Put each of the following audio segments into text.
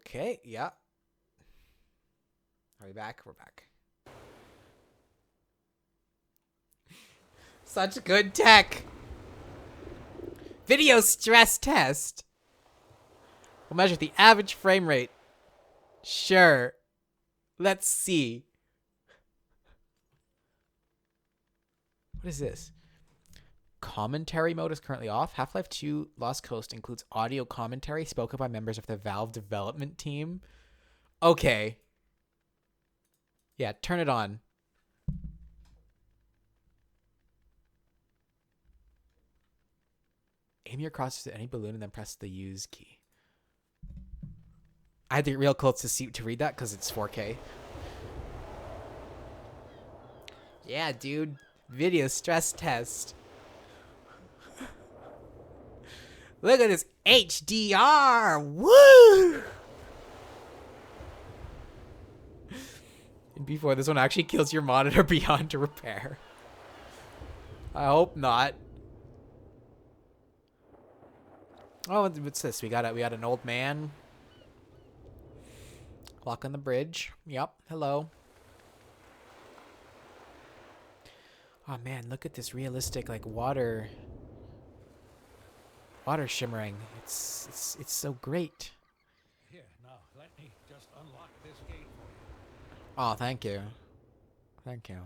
Okay, yeah. Are we back? We're back. Such good tech. Video stress test. We'll measure the average frame rate. Sure. Let's see. What is this? Commentary mode is currently off. Half-Life 2 Lost Coast includes audio commentary spoken by members of the Valve development team. Okay. Yeah, turn it on. Aim your crosses at any balloon and then press the use key. I had to get real close to see to read that because it's 4K. Yeah, dude. Video stress test. Look at this HDR. Woo! And before this one actually kills your monitor beyond repair. I hope not. Oh, what's this? We got an old man walking the bridge. Yep. Hello. Oh man, look at this realistic like water shimmering. It's so great. Here, now let me just unlock this gate for you. Oh, thank you. Thank you.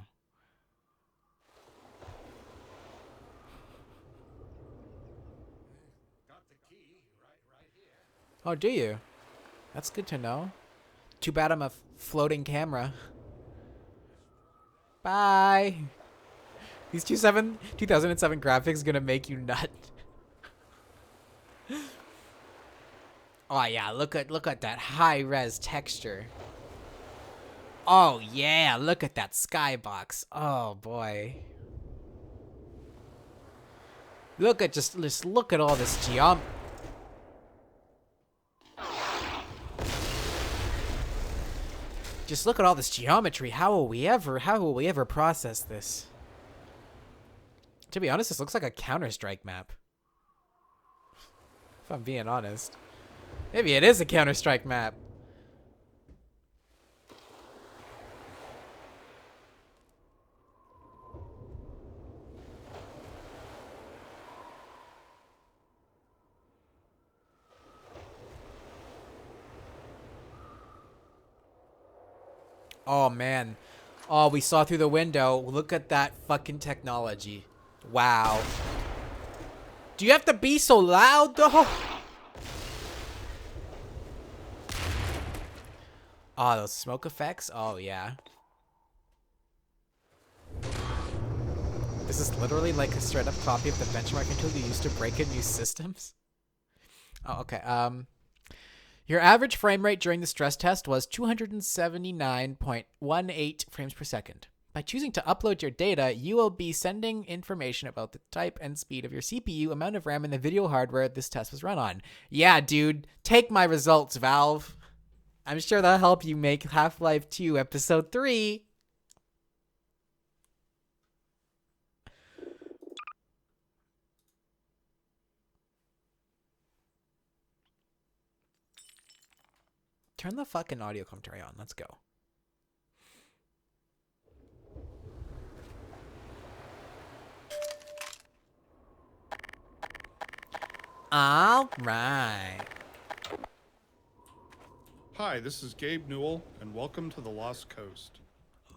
Got the key right here. Oh, do you? That's good to know. Too bad I'm a floating camera. Bye. These 2007 graphics gonna make you nut. Oh yeah, look at that high res texture. Oh yeah, look at that skybox. Oh boy. Look at just look at all this Just look at all this geometry. How will we ever process this? To be honest, this looks like a Counter-Strike map. If I'm being honest. Maybe it is a Counter-Strike map. Oh, man. Oh, we saw through the window. Look at that fucking technology. Wow. Do you have to be so loud, though? Oh, those smoke effects? Oh, yeah. This is literally like a straight-up copy of the benchmarking tool you used to break in new systems. Oh, okay. Your average frame rate during the stress test was 279.18 frames per second. By choosing to upload your data, you will be sending information about the type and speed of your CPU, amount of RAM, and the video hardware this test was run on. Yeah, dude. Take my results, Valve. I'm sure that'll help you make Half-Life 2 Episode 3. Turn the fucking audio commentary on. Let's go. All right. Hi, this is Gabe Newell, and welcome to the Lost Coast.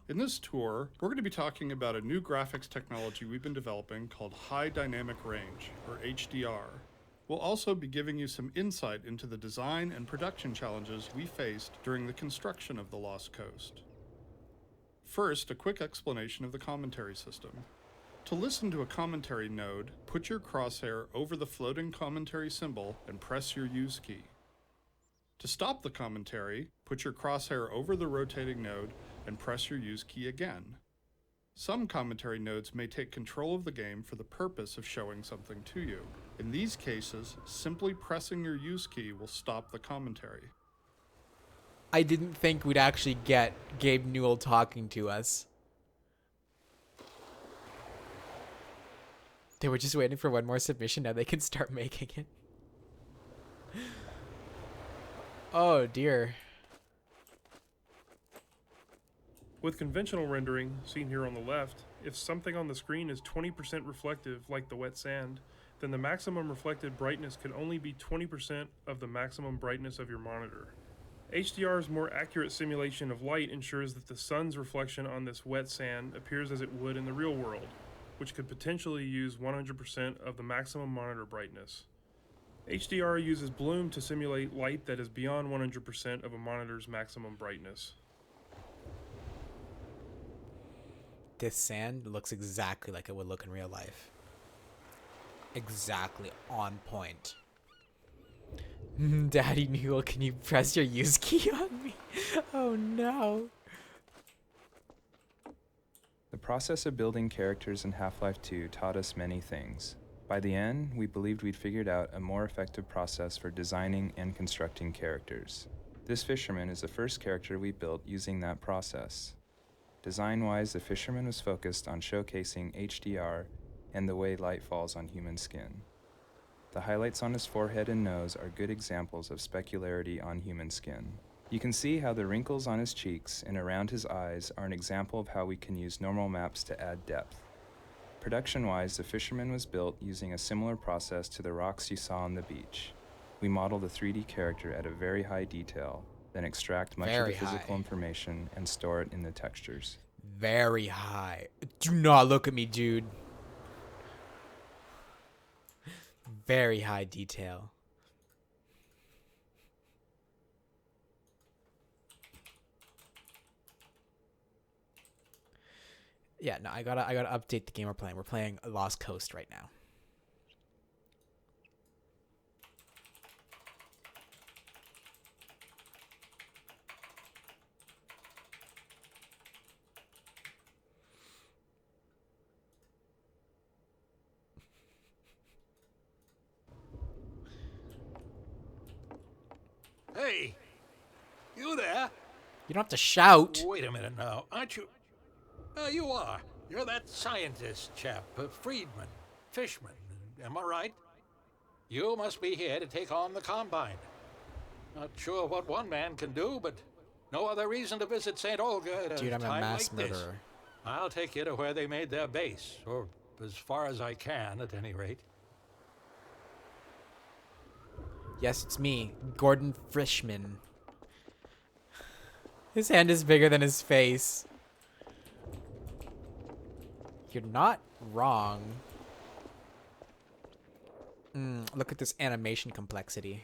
In this tour, we're going to be talking about a new graphics technology we've been developing called High Dynamic Range, or HDR. We'll also be giving you some insight into the design and production challenges we faced during the construction of the Lost Coast. First, a quick explanation of the commentary system. To listen to a commentary node, put your crosshair over the floating commentary symbol and press your use key. To stop the commentary, put your crosshair over the rotating node and press your use key again. Some commentary nodes may take control of the game for the purpose of showing something to you. In these cases, simply pressing your use key will stop the commentary. I didn't think we'd actually get Gabe Newell talking to us. They were just waiting for one more submission. Now they can start making it. Oh dear. With conventional rendering, seen here on the left, if something on the screen is 20% reflective, like the wet sand, then the maximum reflected brightness can only be 20% of the maximum brightness of your monitor. HDR's more accurate simulation of light ensures that the sun's reflection on this wet sand appears as it would in the real world, which could potentially use 100% of the maximum monitor brightness. HDR uses bloom to simulate light that is beyond 100% of a monitor's maximum brightness. This sand looks exactly like it would look in real life. Exactly on point. Daddy Newell, can you press your use key on me? Oh no. The process of building characters in Half-Life 2 taught us many things. By the end, we believed we'd figured out a more effective process for designing and constructing characters. This fisherman is the first character we built using that process. Design-wise, the fisherman was focused on showcasing HDR and the way light falls on human skin. The highlights on his forehead and nose are good examples of specularity on human skin. You can see how the wrinkles on his cheeks and around his eyes are an example of how we can use normal maps to add depth. Production-wise, the fisherman was built using a similar process to the rocks you saw on the beach. We model the 3D character at a very high detail, then extract much of the physical information and store it in the textures. Very high. Do not look at me, dude. Very high detail. Yeah, no, I gotta update the game we're playing. We're playing Lost Coast right now. Hey, you there? You don't have to shout. Wait a minute now, aren't you? You are. You're that scientist chap, Friedman, Fishman, am I right? You must be here to take on the Combine. Not sure what one man can do, but no other reason to visit St. Olga at Dude, a I'm a time mass like this. murderer. I'll take you to where they made their base, or as far as I can, at any rate. Yes, it's me, Gordon Frischman. His hand is bigger than his face. You're not wrong. Look at this animation complexity.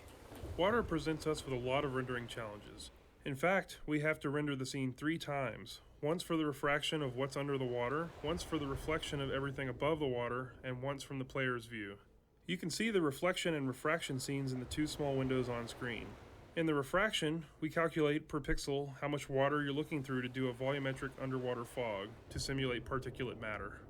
Water presents us with a lot of rendering challenges. In fact, we have to render the scene 3 times. Once for the refraction of what's under the water, once for the reflection of everything above the water, and once from the player's view. You can see the reflection and refraction scenes in the 2 small windows on screen. In the refraction, we calculate per pixel how much water you're looking through to do a volumetric underwater fog to simulate particulate matter.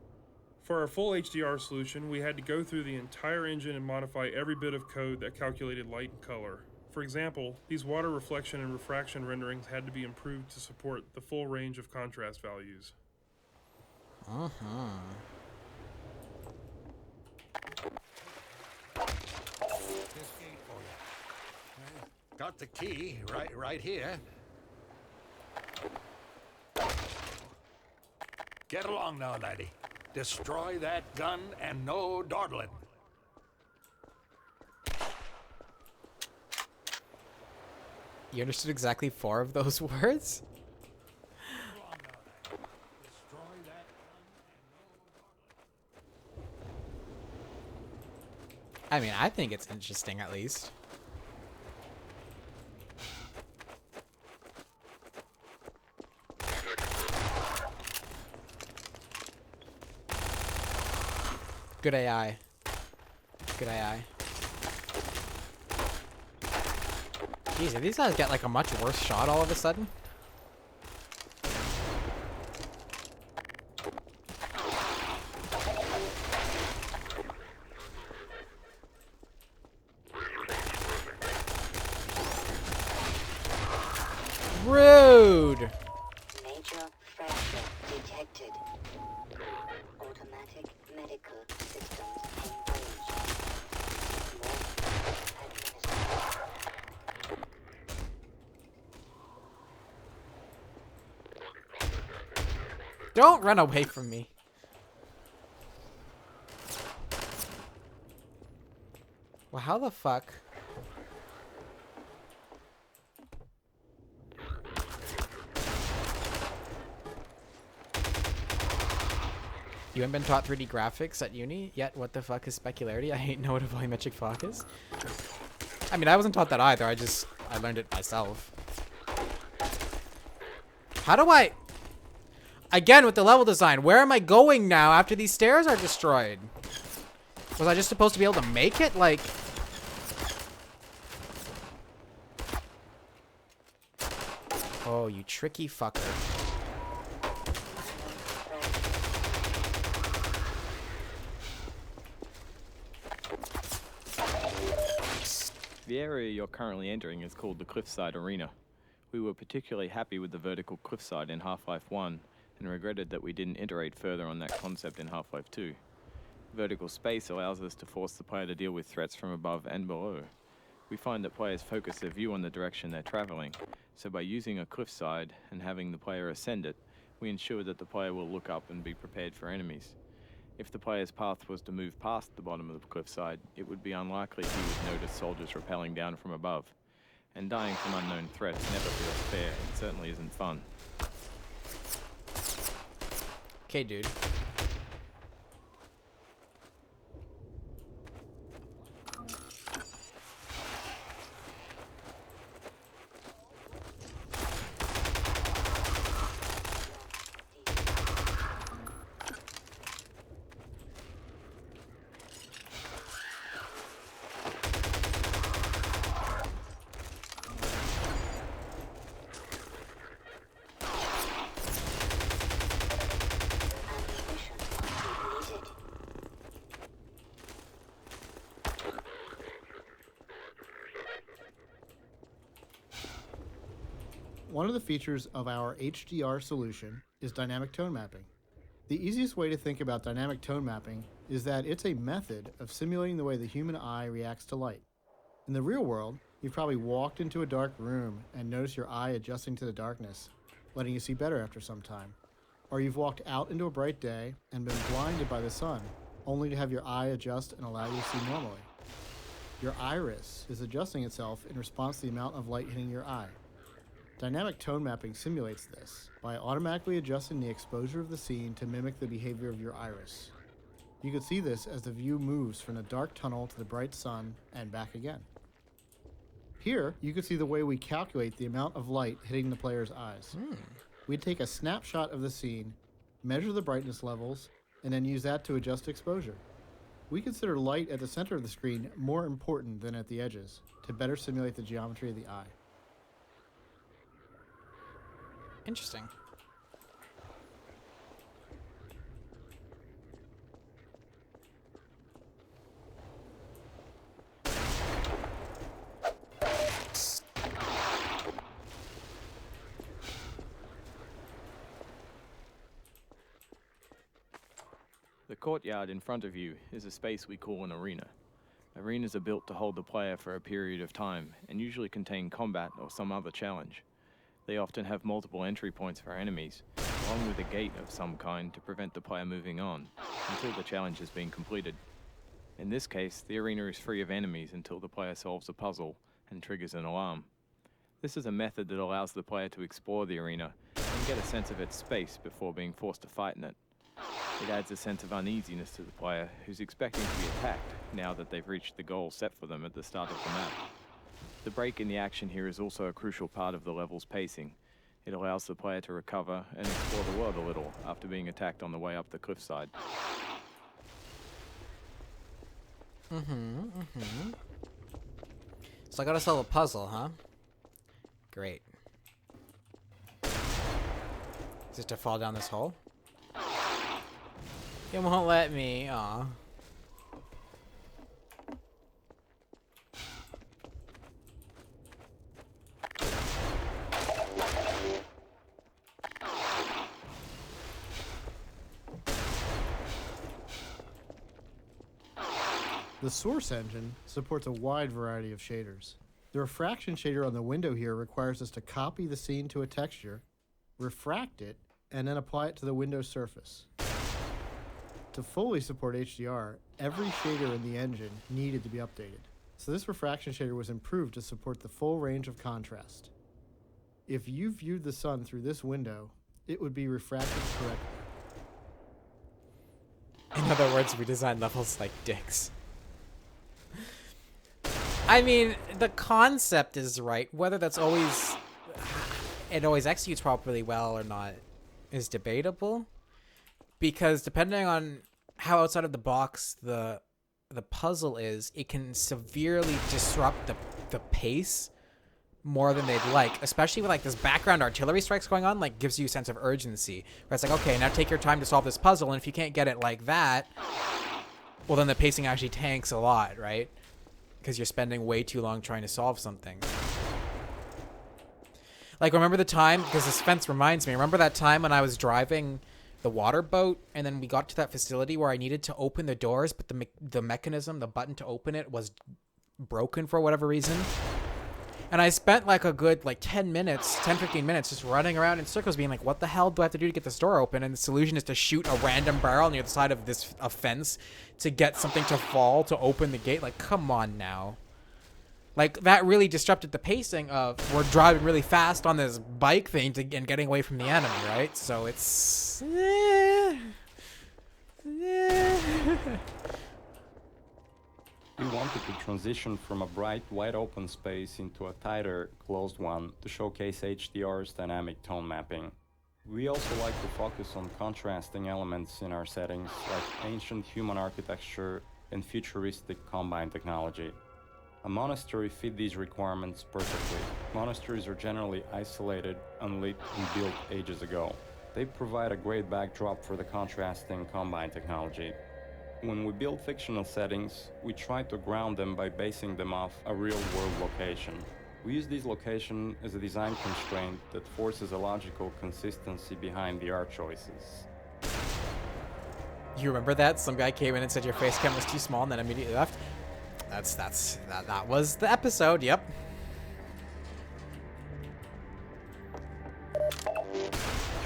For our full HDR solution, we had to go through the entire engine and modify every bit of code that calculated light and color. For example, these water reflection and refraction renderings had to be improved to support the full range of contrast values. This gate for you. Got the key right here. Get along now, laddie. Destroy that gun and no dawdling. You understood exactly 4 of those words? Destroy that gun and no dawdling. I mean, I think it's interesting at least. Good AI. Good AI. Jeez, did these guys get like a much worse shot all of a sudden? Rude! Major fracture detected. Automatic medical systems engaged. More administration. Don't run away from me. Well, how the fuck? You haven't been taught 3D graphics at uni yet? What the fuck is specularity? I ain't know what a volumetric fog is. I mean, I wasn't taught that either. I learned it myself. How do I... Again, with the level design, where am I going now after these stairs are destroyed? Was I just supposed to be able to make it? Like... Oh, you tricky fucker. The area you're currently entering is called the Cliffside Arena. We were particularly happy with the vertical cliffside in Half-Life 1 and regretted that we didn't iterate further on that concept in Half-Life 2. Vertical space allows us to force the player to deal with threats from above and below. We find that players focus their view on the direction they're traveling, so by using a cliffside and having the player ascend it, we ensure that the player will look up and be prepared for enemies. If the player's path was to move past the bottom of the cliffside, it would be unlikely he would notice soldiers rappelling down from above. And dying from unknown threats never feels fair, and certainly isn't fun. Okay, dude. One of the features of our HDR solution is dynamic tone mapping. The easiest way to think about dynamic tone mapping is that it's a method of simulating the way the human eye reacts to light. In the real world, you've probably walked into a dark room and noticed your eye adjusting to the darkness, letting you see better after some time. Or you've walked out into a bright day and been blinded by the sun, only to have your eye adjust and allow you to see normally. Your iris is adjusting itself in response to the amount of light hitting your eye. Dynamic tone mapping simulates this by automatically adjusting the exposure of the scene to mimic the behavior of your iris. You can see this as the view moves from the dark tunnel to the bright sun and back again. Here, you can see the way we calculate the amount of light hitting the player's eyes. We take a snapshot of the scene, measure the brightness levels, and then use that to adjust exposure. We consider light at the center of the screen more important than at the edges to better simulate the geometry of the eye. Interesting. The courtyard in front of you is a space we call an arena. Arenas are built to hold the player for a period of time and usually contain combat or some other challenge. They often have multiple entry points for enemies, along with a gate of some kind to prevent the player moving on until the challenge has been completed. In this case, the arena is free of enemies until the player solves a puzzle and triggers an alarm. This is a method that allows the player to explore the arena and get a sense of its space before being forced to fight in it. It adds a sense of uneasiness to the player who's expecting to be attacked now that they've reached the goal set for them at the start of the map. The break in the action here is also a crucial part of the level's pacing. It allows the player to recover and explore the world a little after being attacked on the way up the cliffside. So I gotta solve a puzzle, huh? Great. Is it to fall down this hole? It won't let me. Aw. The source engine supports a wide variety of shaders. The refraction shader on the window here requires us to copy the scene to a texture, refract it, and then apply it to the Windows surface. To fully support HDR, every shader in the engine needed to be updated. So this refraction shader was improved to support the full range of contrast. If you viewed the sun through this window, it would be refracted correctly. In other words, we designed levels like dicks. I mean, the concept is right. Whether that's always... it always executes properly well or not is debatable. Because depending on how outside of the box the puzzle is, it can severely disrupt the pace more than they'd like, especially with like this background artillery strikes going on, like gives you a sense of urgency where it's like, okay, now take your time to solve this puzzle, and if you can't get it like that, well then the pacing actually tanks a lot, right? Because you're spending way too long trying to solve something. Like, remember the time, because this fence reminds me, remember that time when I was driving the water boat and then we got to that facility where I needed to open the doors, but the mechanism, the button to open it was broken for whatever reason? And I spent like a good 10 minutes, 10-15 minutes just running around in circles being like, what the hell do I have to do to get this door open? And the solution is to shoot a random barrel near the side of this fence to get something to fall to open the gate. Like, come on now. Like, that really disrupted the pacing of we're driving really fast on this bike thing and getting away from the enemy, right? So it's... We wanted to transition from a bright, wide-open space into a tighter, closed one to showcase HDR's dynamic tone mapping. We also like to focus on contrasting elements in our settings, like ancient human architecture and futuristic combine technology. A monastery fit these requirements perfectly. Monasteries are generally isolated, unlit, and built ages ago. They provide a great backdrop for the contrasting combine technology. When we build fictional settings, we try to ground them by basing them off a real-world location. We use this location as a design constraint that forces a logical consistency behind the art choices. You remember that? Some guy came in and said your face cam was too small and then immediately left? That was the episode, yep.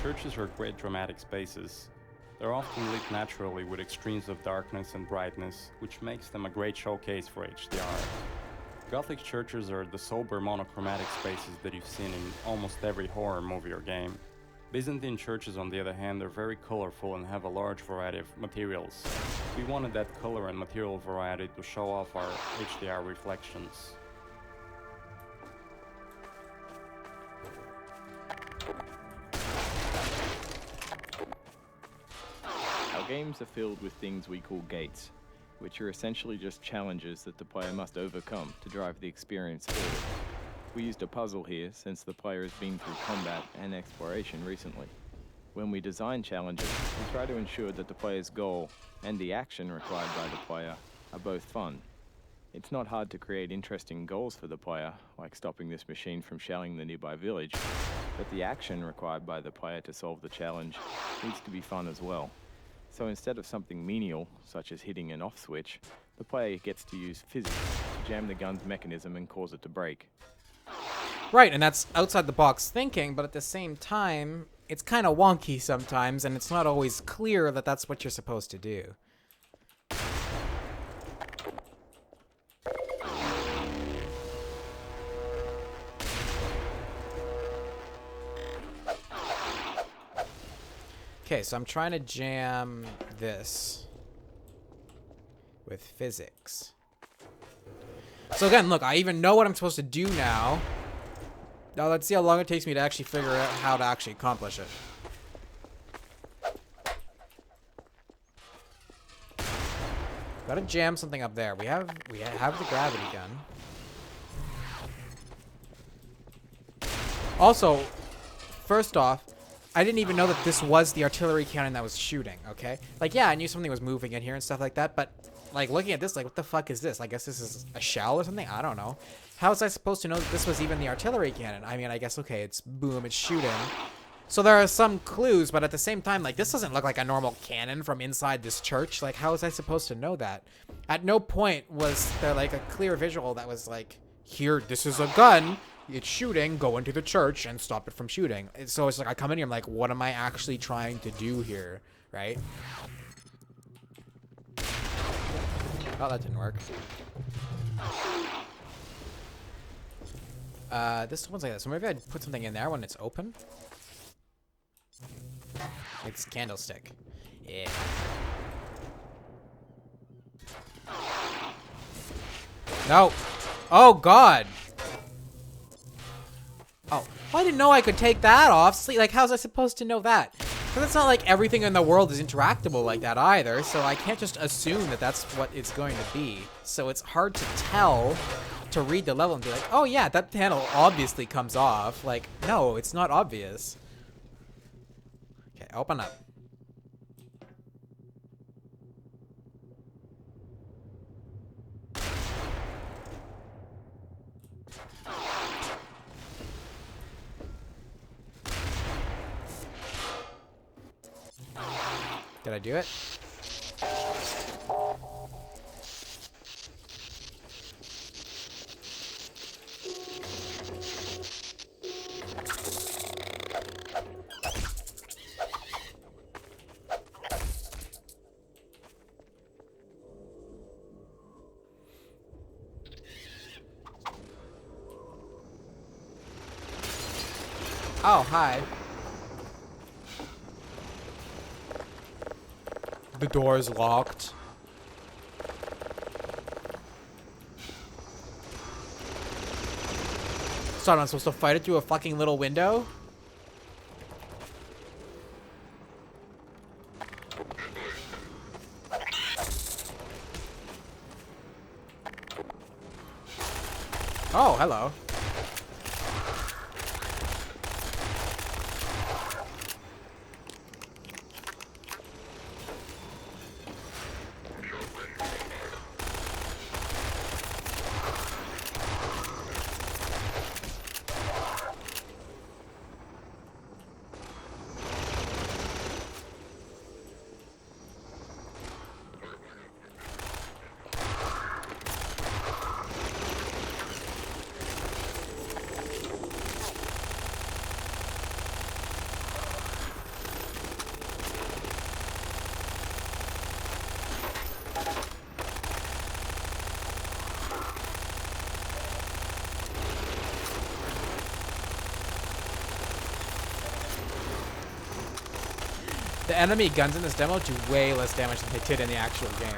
Churches are great dramatic spaces. They're often lit naturally with extremes of darkness and brightness, which makes them a great showcase for HDR. Gothic churches are the sober monochromatic spaces that you've seen in almost every horror movie or game. Byzantine churches, on the other hand, are very colorful and have a large variety of materials. We wanted that color and material variety to show off our HDR reflections. Our games are filled with things we call gates, which are essentially just challenges that the player must overcome to drive the experience forward. We used a puzzle here since the player has been through combat and exploration recently. When we design challenges, we try to ensure that the player's goal and the action required by the player are both fun. It's not hard to create interesting goals for the player, like stopping this machine from shelling the nearby village, but the action required by the player to solve the challenge needs to be fun as well. So instead of something menial, such as hitting an off switch, the player gets to use physics to jam the gun's mechanism and cause it to break. Right, and that's outside the box thinking, but at the same time, it's kind of wonky sometimes, and it's not always clear that that's what you're supposed to do. Okay, so I'm trying to jam this with physics. So again, look, I even know what I'm supposed to do now. Now let's see how long it takes me to actually figure out how to actually accomplish it. Gotta jam something up there. We have the gravity gun. Also, first off, I didn't even know that this was the artillery cannon that was shooting, okay? Like, yeah, I knew something was moving in here and stuff like that, but, like, looking at this, like, what the fuck is this? I guess this is a shell or something? I don't know. How was I supposed to know that this was even the artillery cannon? I mean, I guess, okay, it's boom, it's shooting. So there are some clues, but at the same time, like, this doesn't look like a normal cannon from inside this church. Like, how was I supposed to know that? At no point was there, like, a clear visual that was like, here, this is a gun. it's shooting, go into the church and stop it from shooting. So it's like I come in here, I'm like, what am I actually trying to do here, right? Oh, that didn't work. This one's like this. So maybe I'd put something in there when it's open. It's candlestick. Yeah. No. Oh, God. Oh. Well, I didn't know I could take that off. Sleep. Like, how's I supposed to know that? Because it's not like everything in the world is interactable like that either, so I can't just assume that that's what it's going to be. So it's hard to tell, to read the level and be like, oh yeah, that panel obviously comes off. Like, no, it's not obvious. Okay, open up. Did I do it? Oh, hi. The door is locked. So I'm supposed to fight it through a fucking little window? Oh, hello. The enemy guns in this demo do way less damage than they did in the actual game.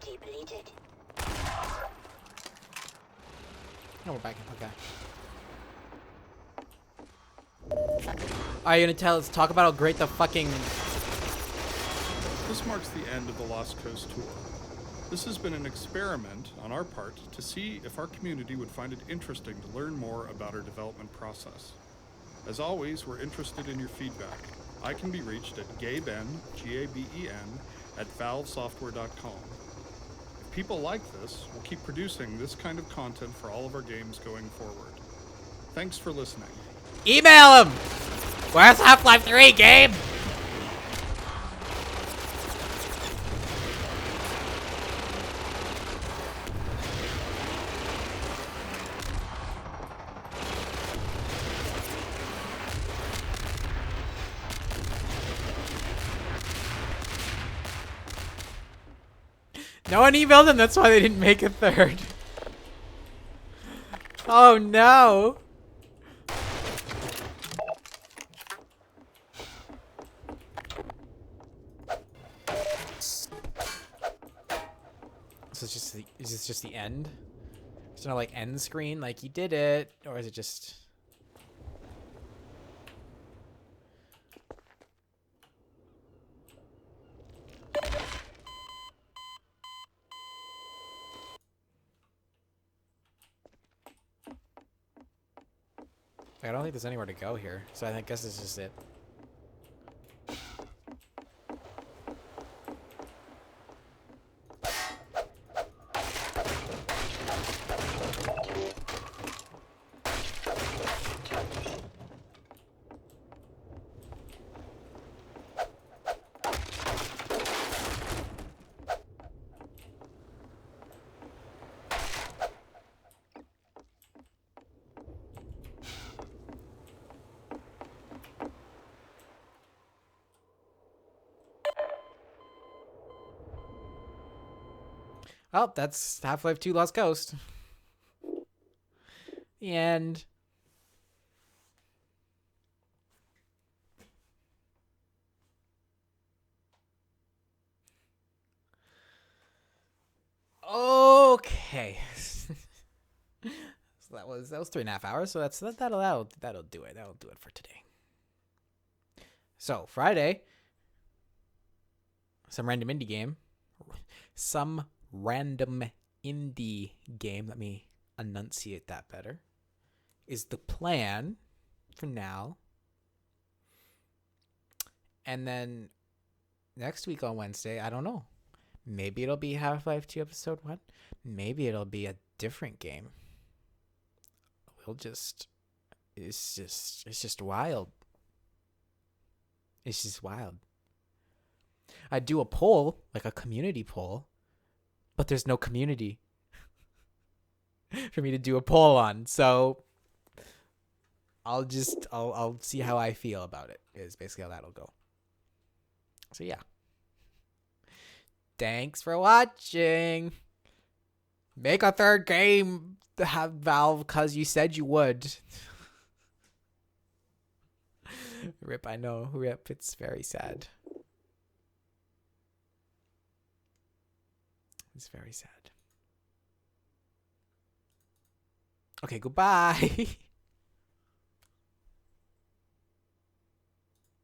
Depleted. No, we're back in. Okay. Are you gonna tell us, talk about how great the fucking... This marks the end of the Lost Coast tour. This has been an experiment on our part to see if our community would find it interesting to learn more about our development process. As always, we're interested in your feedback. I can be reached at gaben, G-A-B-E-N, at valvesoftware.com. If people like this, we'll keep producing this kind of content for all of our games going forward. Thanks for listening. Email him! Where's Half-Life 3, Gabe? No one emailed them, that's why they didn't make a third. Oh no! So it's just is this just the end? Is there no like end screen, like you did it, or is it just... I don't think there's anywhere to go here, so I guess this is just it. Oh, that's Half-Life 2 Lost Coast. The end. Okay. So that was 3.5 hours. So that'll do it. That'll do it for today. So Friday, some random indie game. Let me enunciate that better. Is the plan for now. And then next week on Wednesday, I don't know. Maybe it'll be Half-Life 2 Episode 1. Maybe it'll be a different game. It's just wild. It's just wild. I'd do a poll, like a community poll, but there's no community for me to do a poll on. So I'll see how I feel about it, is basically how that'll go. So yeah. Thanks for watching. Make a third game, Valve, because you said you would. Rip, I know. Rip, it's very sad. It's very sad. Okay, goodbye.